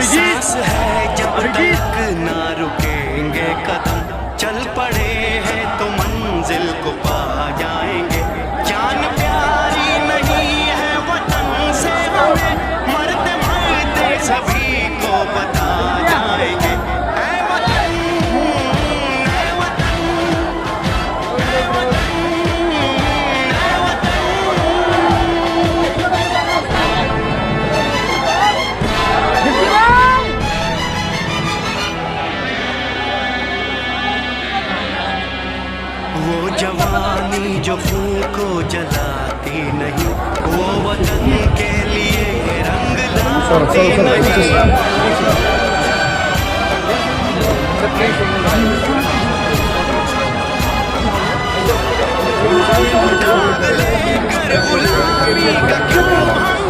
सांस है जब तक ना रुकेंगे कदम, चल पड़े हैं तो मंजिल को पा जाएंगे। जान प्यारी नहीं है वतन से हमें, मरते मरते सभी को बता जाएंगे। ऐ वतन, ऐ वतन, ऐ वतन, ऐ वतन। वो जवानी जो खून को जलाती नहीं, वो वतन के लिए रंग लाती नहीं। दाग लेकर गुलामी का क्यों हम